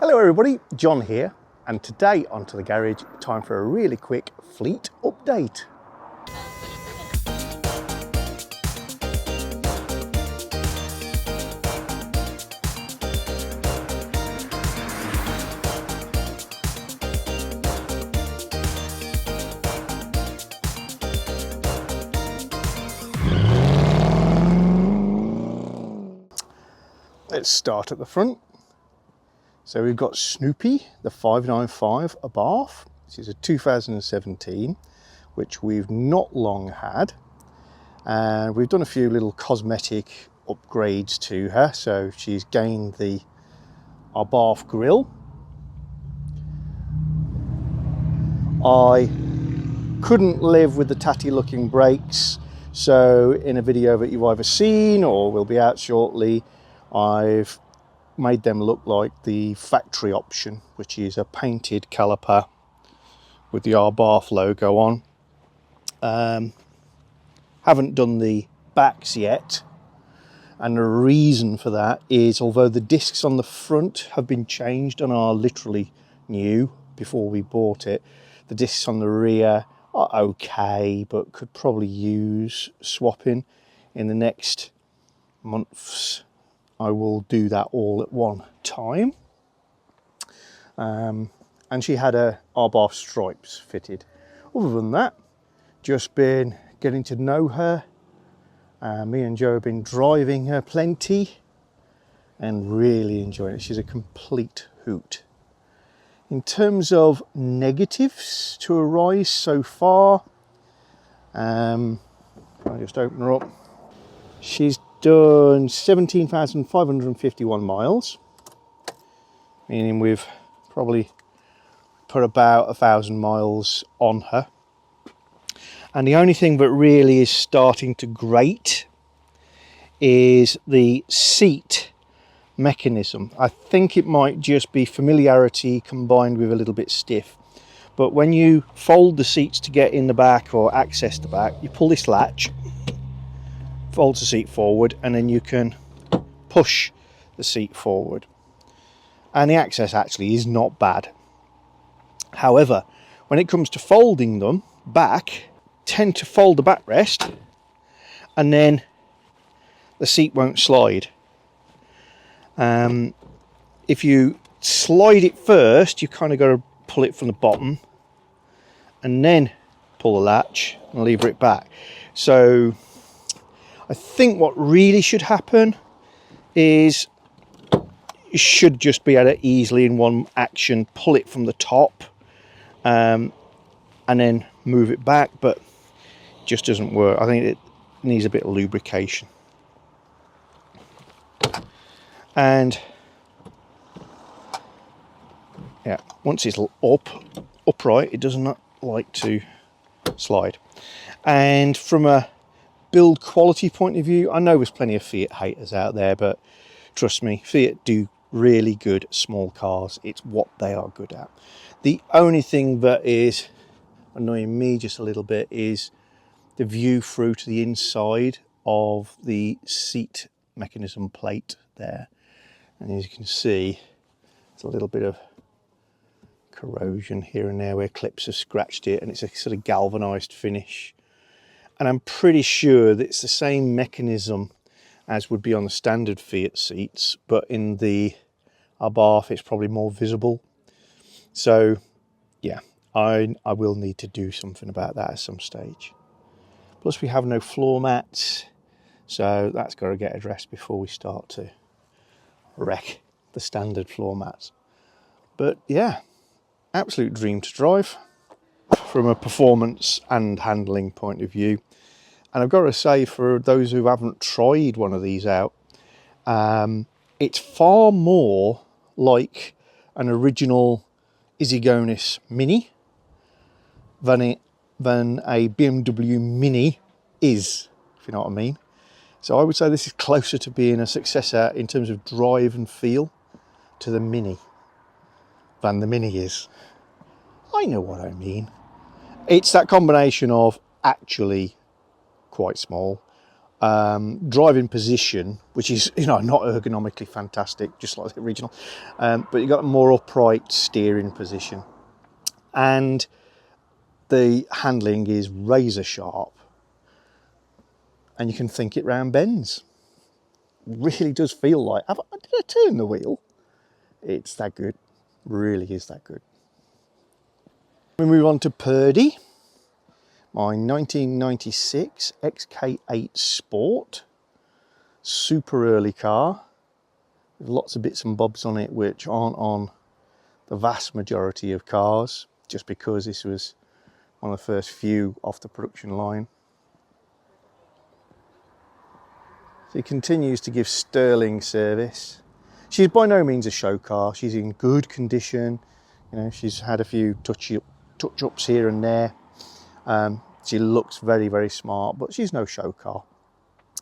Hello everybody, John here, and today onto the garage, time for a really quick fleet update. Let's start at the front. So we've got Snoopy, the 595 Abarth. This is a 2017, which we've not long had. And we've done a few little cosmetic upgrades to her. So she's gained the Abarth grille. I couldn't live with the tatty looking brakes. So in a video that you've either seen or will be out shortly, I've made them look like the factory option, which is a painted caliper with the Abarth logo on. Haven't done the backs yet, and the reason for that is although the discs on the front have been changed and are literally new before we bought it, the discs on the rear are okay but could probably use swapping. In the next months I will do that all at one time. And she had her Abarth stripes fitted. Other than that, just been getting to know her. Me and Joe have been driving her plenty and really enjoying it. She's a complete hoot. In terms of negatives to arise so far, I'll just open her up. She's done 17,551 miles, meaning we've probably put about 1,000 miles on her. And the only thing that really is starting to grate is the seat mechanism. I think it might just be familiarity combined with a little bit stiff. But when you fold the seats to get in the back or access the back, you pull this latch, folds the seat forward, and then you can push the seat forward, and the access actually is not bad. However, when it comes to folding them back, tend to fold the backrest and then the seat won't slide. If you slide it first, you kind of got to pull it from the bottom and then pull the latch and lever it back. So I think what really should happen is you should just be able to easily in one action pull it from the top and then move it back, but it just doesn't work. I think it needs a bit of lubrication. And yeah, once it's upright, it does not like to slide. And from a build quality point of view, I know there's plenty of Fiat haters out there, but trust me, Fiat do really good small cars. It's what they are good at. The only thing that is annoying me just a little bit is the view through to the inside of the seat mechanism plate there. And as you can see, there's a little bit of corrosion here and there where clips have scratched it, and it's a sort of galvanized finish. And I'm pretty sure that it's the same mechanism as would be on the standard Fiat seats, but in the Abarth it's probably more visible. So yeah, I will need to do something about that at some stage. Plus we have no floor mats, so that's got to get addressed before we start to wreck the standard floor mats. But yeah, absolute dream to drive from a performance and handling point of view. And I've got to say, for those who haven't tried one of these out, it's far more like an original Izigonis Mini than a BMW Mini is, if you know what I mean. So I would say this is closer to being a successor in terms of drive and feel to the Mini than the Mini is. I know what I mean. It's that combination of actually quite small driving position, which is, you know, not ergonomically fantastic, just like the original, but you've got a more upright steering position, and the handling is razor sharp, and you can think it round bends. Really does feel like, did I turn the wheel? It's that good, really is that good. We move on to Purdy, my 1996 XK8 Sport, super early car, with lots of bits and bobs on it which aren't on the vast majority of cars, just because this was one of the first few off the production line. So he continues to give sterling service. She's by no means a show car. She's in good condition. You know, she's had a few touch-ups here and there. She looks very, very smart, but she's no show car.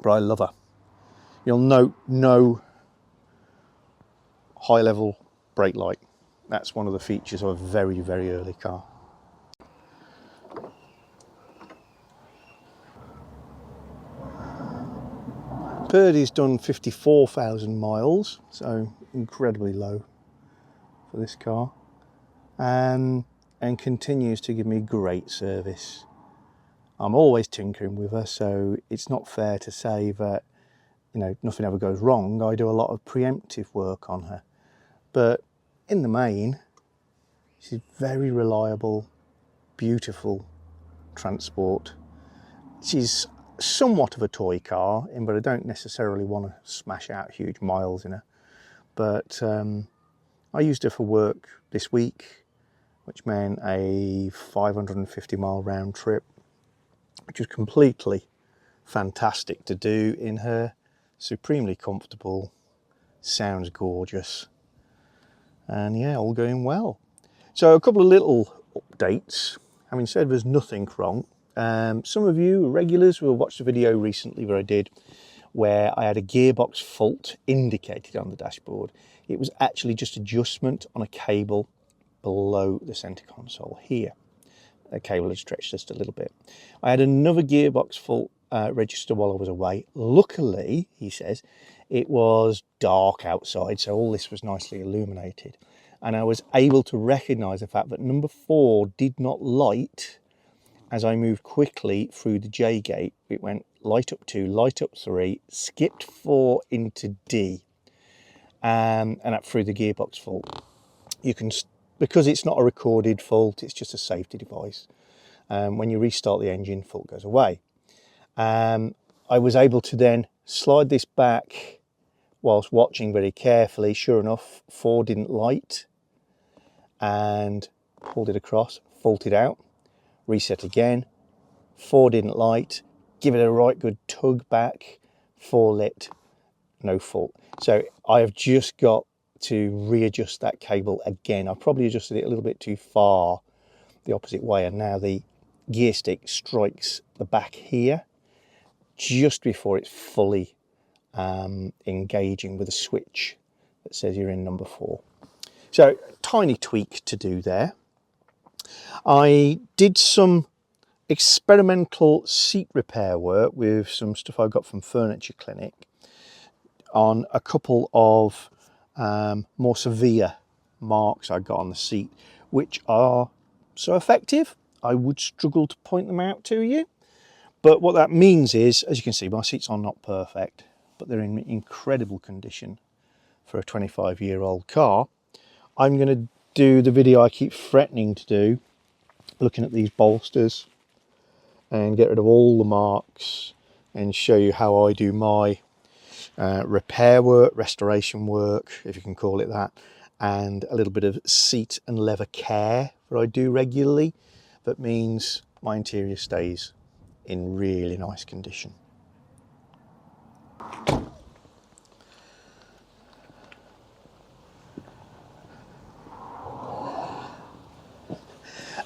But I love her. You'll note no high-level brake light. That's one of the features of a very, very early car. Purdy's done 54,000 miles, so incredibly low for this car, and continues to give me great service. I'm always tinkering with her, so it's not fair to say that, you know, nothing ever goes wrong. I do a lot of preemptive work on her, but in the main, she's very reliable, beautiful transport. She's somewhat of a toy car, but I don't necessarily want to smash out huge miles in her. But I used her for work this week, which meant a 550 mile round trip, which was completely fantastic to do in her. Supremely comfortable, sounds gorgeous, and yeah, all going well. So a couple of little updates. Having said there's nothing wrong, some of you regulars will watch the video recently where I did, where I had a gearbox fault indicated on the dashboard. It was actually just adjustment on a cable below the center console here. The cable had stretched just a little bit. I had another gearbox fault register while I was away. Luckily, he says, it was dark outside, so all this was nicely illuminated. And I was able to recognize the fact that number 4 did not light as I moved quickly through the J gate. It went light up 2, light up 3, skipped 4 into D, and up through the gearbox fault. You can, because it's not a recorded fault, it's just a safety device. When you restart the engine, fault goes away. I was able to then slide this back whilst watching very carefully. Sure enough, 4 didn't light, and pulled it across, faulted out. Reset again, 4 didn't light, give it a right good tug back, 4 lit, no fault. So I have just got to readjust that cable again. I probably adjusted it a little bit too far the opposite way, and now the gear stick strikes the back here just before it's fully engaging with a switch that says you're in number 4. So tiny tweak to do there. I did some experimental seat repair work with some stuff I got from Furniture Clinic on a couple of more severe marks I got on the seat, which are so effective I would struggle to point them out to you. But what that means is, as you can see, my seats are not perfect, but they're in incredible condition for a 25-year-old car. I'm going to do the video I keep threatening to do, looking at these bolsters and get rid of all the marks and show you how I do my repair work, restoration work, if you can call it that, and a little bit of seat and leather care that I do regularly. That means my interior stays in really nice condition.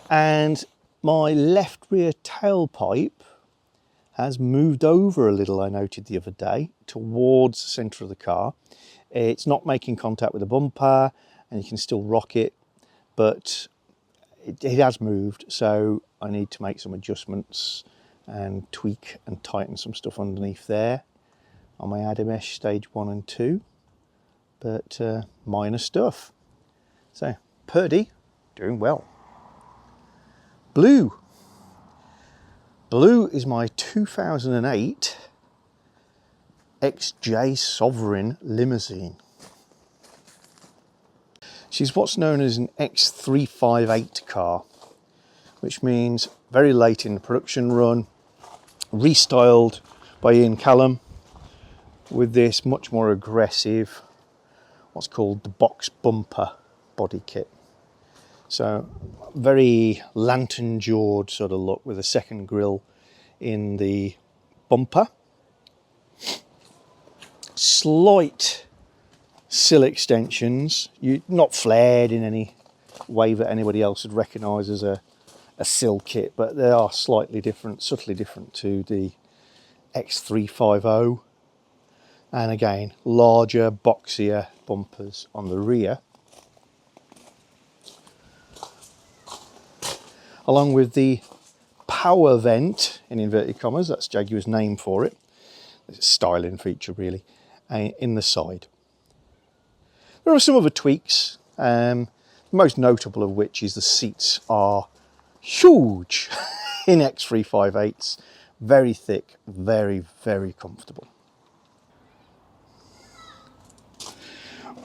And my left rear tailpipe has moved over a little, I noted the other day, towards the centre of the car. It's not making contact with the bumper, and you can still rock it, but it has moved, so I need to make some adjustments and tweak and tighten some stuff underneath there on my Adamesh stage 1 and 2, but minor stuff. So Purdy doing well. Blue is my 2008 XJ Sovereign limousine. She's what's known as an X358 car, which means very late in the production run, restyled by Ian Callum with this much more aggressive, what's called the box bumper body kit. So very lantern jawed sort of look with a second grille in the bumper. Slight sill extensions, not flared in any way that anybody else would recognise as a sill kit, but they are slightly different, subtly different to the X350. And again, larger, boxier bumpers on the rear, along with the power vent, in inverted commas, that's Jaguar's name for it. It's a styling feature really, in the side. There are some other tweaks, the most notable of which is the seats are huge in X358s, very thick, very, very comfortable.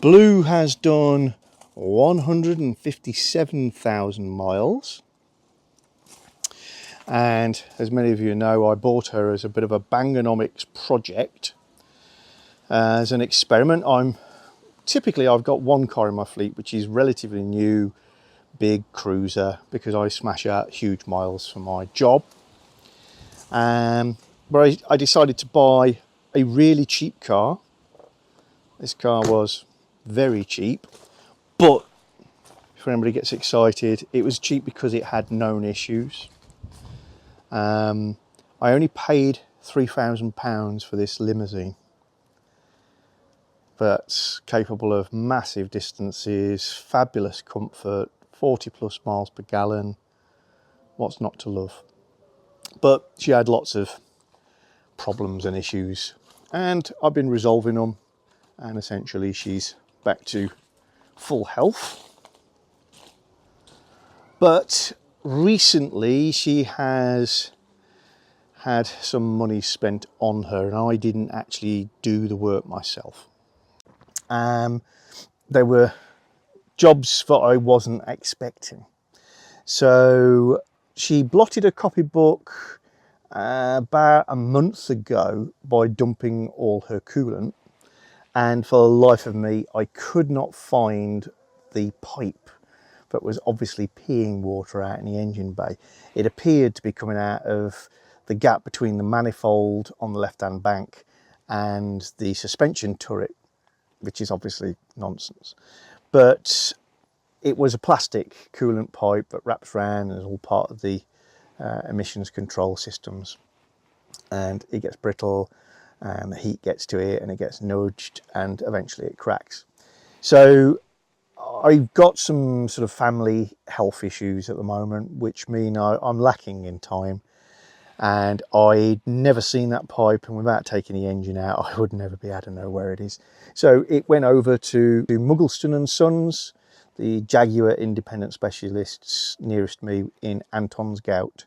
Blue has done 157,000 miles. And as many of you know, I bought her as a bit of a Bangonomics project. As an experiment, I've got one car in my fleet which is relatively new, big cruiser, because I smash out huge miles for my job. But I decided to buy a really cheap car. This car was very cheap, but if anybody gets excited, it was cheap because it had known issues. I only paid £3,000 for this limousine, that's capable of massive distances, fabulous comfort, 40 plus miles per gallon. What's not to love? But she had lots of problems and issues, and I've been resolving them, and essentially she's back to full health. But recently she has had some money spent on her, and I didn't actually do the work myself. There were jobs that I wasn't expecting. So she blotted a copybook about a month ago by dumping all her coolant, and for the life of me I could not find the pipe that was obviously peeing water out in the engine bay. It appeared to be coming out of the gap between the manifold on the left hand bank and the suspension turret, which is obviously nonsense. But it was a plastic coolant pipe that wraps around and is all part of the emissions control systems, and it gets brittle and the heat gets to it and it gets nudged and eventually it cracks. So I've got some sort of family health issues at the moment, which mean I'm lacking in time, and I'd never seen that pipe, and without taking the engine out I would never be able to know where it is. So it went over to Muggleston & Sons, the Jaguar independent specialists nearest me in Anton's Gout,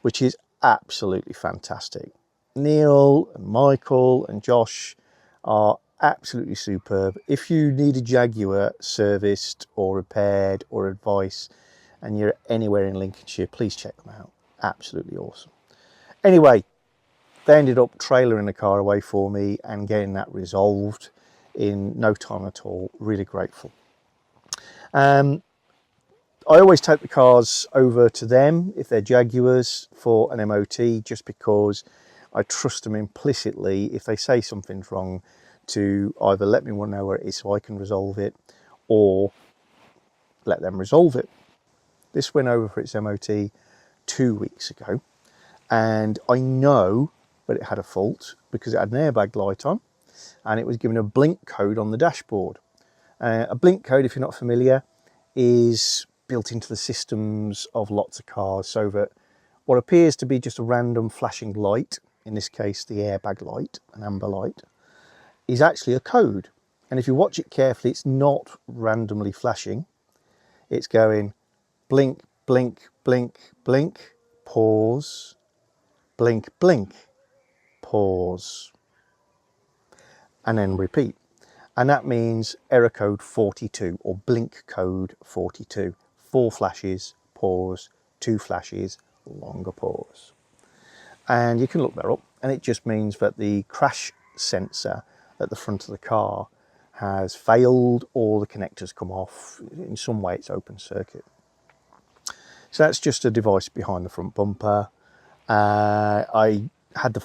which is absolutely fantastic. Neil and Michael and Josh are absolutely superb. If you need a Jaguar serviced or repaired or advice and you're anywhere in Lincolnshire, please check them out. Absolutely awesome. Anyway, they ended up trailering the car away for me and getting that resolved in no time at all. Really grateful. I always take the cars over to them if they're Jaguars for an MOT, just because I trust them implicitly if they say something's wrong to either let me know where it is so I can resolve it, or let them resolve it. This went over for its MOT 2 weeks ago, and I know that it had a fault because it had an airbag light on and it was given a blink code on the dashboard. A blink code, if you're not familiar, is built into the systems of lots of cars so that what appears to be just a random flashing light, in this case the airbag light, an amber light, is actually a code. And if you watch it carefully, it's not randomly flashing. It's going blink, blink, blink, blink, pause, blink, blink, pause, and then repeat. And that means error code 42 or blink code 42. 4 flashes, pause, 2 flashes, longer pause. And you can look that up, and it just means that the crash sensor at the front of the car has failed, or the connectors come off. In some way it's open circuit. So that's just a device behind the front bumper. I had the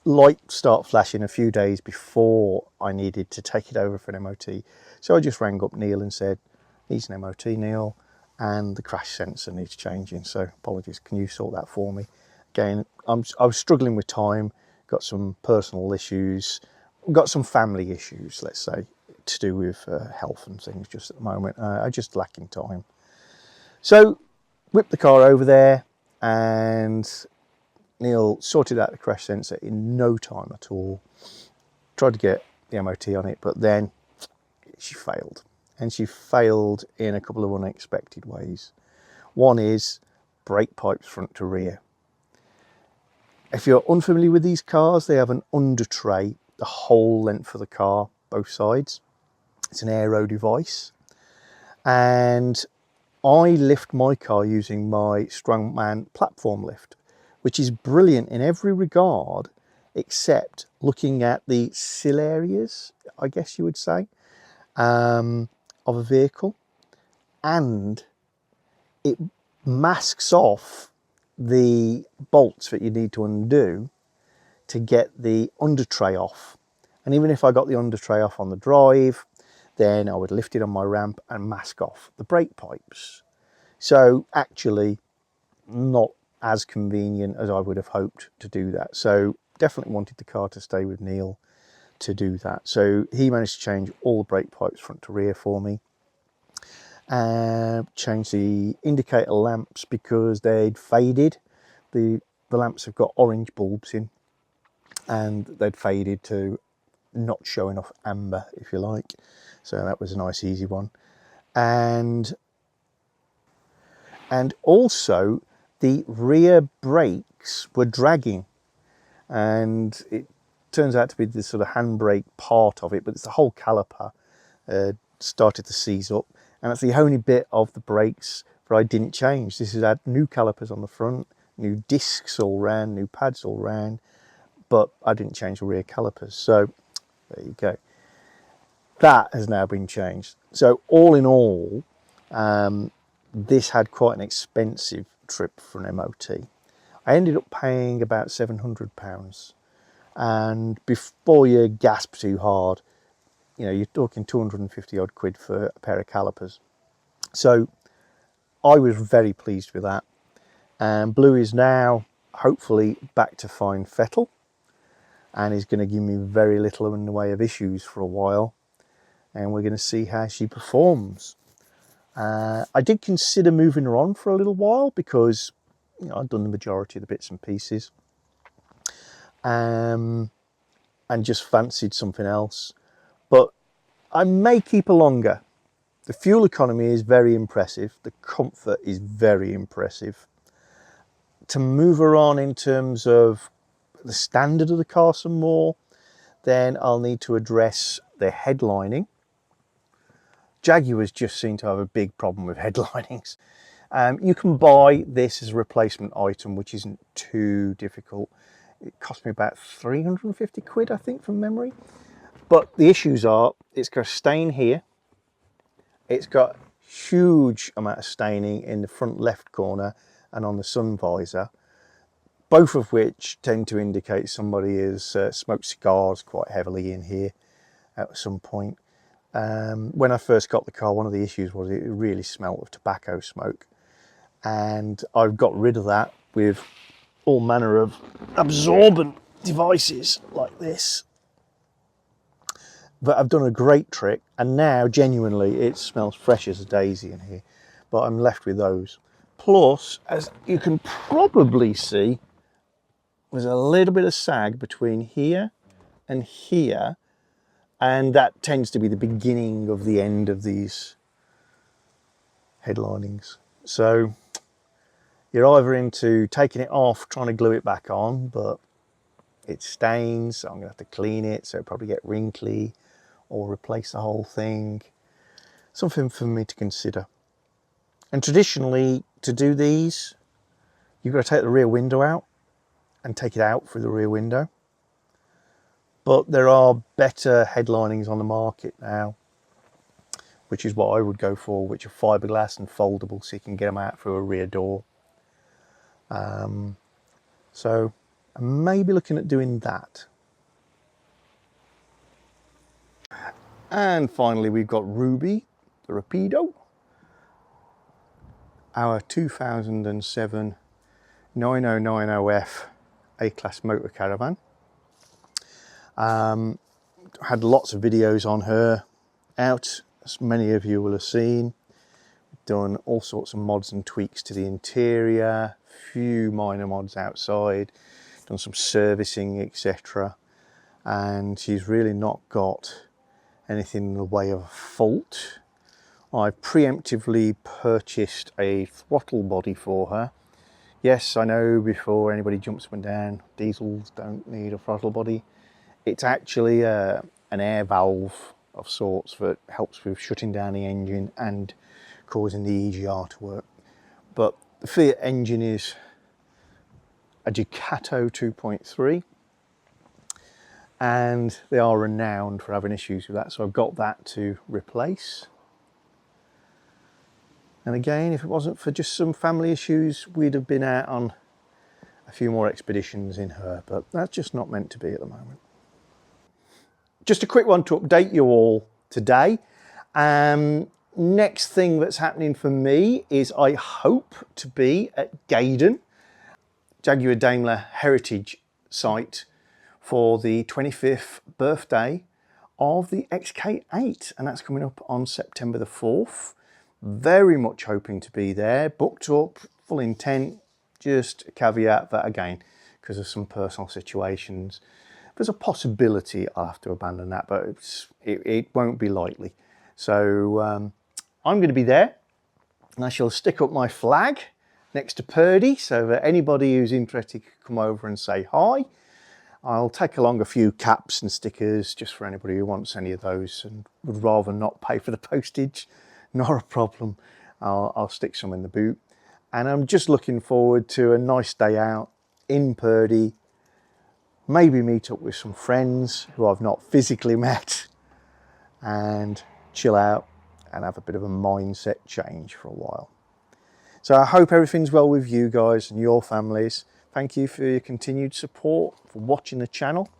light start flashing a few days before I needed to take it over for an MOT. So I just rang up Neil and said, needs an MOT, Neil, and the crash sensor needs changing. So apologies, can you sort that for me? Again, I was struggling with time, got some personal issues, got some family issues, let's say, to do with health and things just at the moment. I just lacking time. So whipped the car over there, and Neil sorted out the crash sensor in no time at all. Tried to get the MOT on it, but then she failed. And she failed in a couple of unexpected ways. One is brake pipes front to rear. If you're unfamiliar with these cars, they have an under tray the whole length of the car, both sides. It's an aero device. And I lift my car using my Strongman platform lift, which is brilliant in every regard, except looking at the sill areas, I guess you would say, of a vehicle. And it masks off the bolts that you need to undo to get the under tray off. And even if I got the under tray off on the drive, then I would lift it on my ramp and mask off the brake pipes. So actually not as convenient as I would have hoped to do that. So definitely wanted the car to stay with Neil to do that. So he managed to change all the brake pipes front to rear for me. Change the indicator lamps because they'd faded. The lamps have got orange bulbs in, and they'd faded to not show enough amber, if you like. So that was a nice easy one. And also the rear brakes were dragging, and it turns out to be the sort of handbrake part of it, but it's the whole caliper started to seize up. And that's the only bit of the brakes that I didn't change. This has had new calipers on the front, new discs all round, new pads all round, but I didn't change the rear calipers. So there you go. That has now been changed. So all in all, this had quite an expensive trip for an MOT. I ended up paying about £700. And before you gasp too hard, you know, you're talking 250 odd quid for a pair of calipers. So I was very pleased with that. And Blue is now hopefully back to fine fettle, and is going to give me very little in the way of issues for a while. And we're going to see how she performs. I did consider moving her on for a little while because, you know, I'd done the majority of the bits and pieces, and just fancied something else. But I may keep her longer. The fuel economy is very impressive. The comfort is very impressive. To move her on in terms of the standard of the car some more, then I'll need to address the headlining. Jaguars just seem to have a big problem with headlinings. You can buy this as a replacement item, which isn't too difficult. It cost me about 350 quid, I think, from memory. But the issues are, it's got a stain here. It's got huge amount of staining in the front left corner and on the sun visor, both of which tend to indicate somebody has smoked cigars quite heavily in here at some point. When I first got the car, one of the issues was it really smelled of tobacco smoke. And I've got rid of that with all manner of absorbent devices like this. But I've done a great trick, and now genuinely it smells fresh as a daisy in here. But I'm left with those. Plus, as you can probably see, there's a little bit of sag between here and here, and that tends to be the beginning of the end of these headlinings. So you're either into taking it off, trying to glue it back on, but it stains, so I'm gonna have to clean it, so it'll probably get wrinkly, or replace the whole thing. Something for me to consider. And traditionally, to do these, you've got to take the rear window out and take it out through the rear window. But there are better headlinings on the market now, which is what I would go for, which are fiberglass and foldable, so you can get them out through a rear door. So I may be looking at doing that. And finally, we've got Ruby, the Rapido, our 2007 9090F A-Class motor caravan. Had lots of videos on her out, as many of you will have seen. Done all sorts of mods and tweaks to the interior, few minor mods outside, done some servicing, etc. And she's really not got anything in the way of a fault. I preemptively purchased a throttle body for her. Yes, I know, before anybody jumps up and down, diesels don't need a throttle body. It's actually an air valve of sorts that helps with shutting down the engine and causing the EGR to work. But the Fiat engine is a Ducato 2.3, and they are renowned for having issues with that, so I've got that to replace. And again, if it wasn't for just some family issues, we'd have been out on a few more expeditions in her, but that's just not meant to be at the moment. Just a quick one to update you all today. Next thing that's happening for me is I hope to be at Gaydon, Jaguar Daimler Heritage site, for the 25th birthday of the XK8, and that's coming up on September the 4th. Very much hoping to be there, booked up, full intent. Just a caveat that, again, because of some personal situations, there's a possibility I'll have to abandon that, but it won't be likely. So I'm going to be there, and I shall stick up my flag next to Purdy so that anybody who's interested can come over and say hi. I'll take along a few caps and stickers just for anybody who wants any of those and would rather not pay for the postage. Not a problem. I'll stick some in the boot. And I'm just looking forward to a nice day out in Purdy. Maybe meet up with some friends who I've not physically met and chill out and have a bit of a mindset change for a while. So I hope everything's well with you guys and your families. Thank you for your continued support, for watching the channel,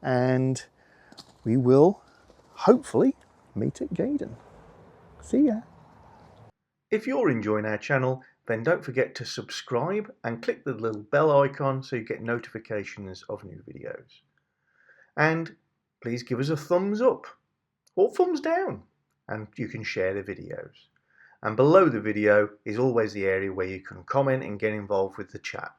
and we will hopefully meet at Gaydon. See ya. If you're enjoying our channel, then don't forget to subscribe and click the little bell icon so you get notifications of new videos. And please give us a thumbs up or thumbs down, and you can share the videos. And below the video is always the area where you can comment and get involved with the chat.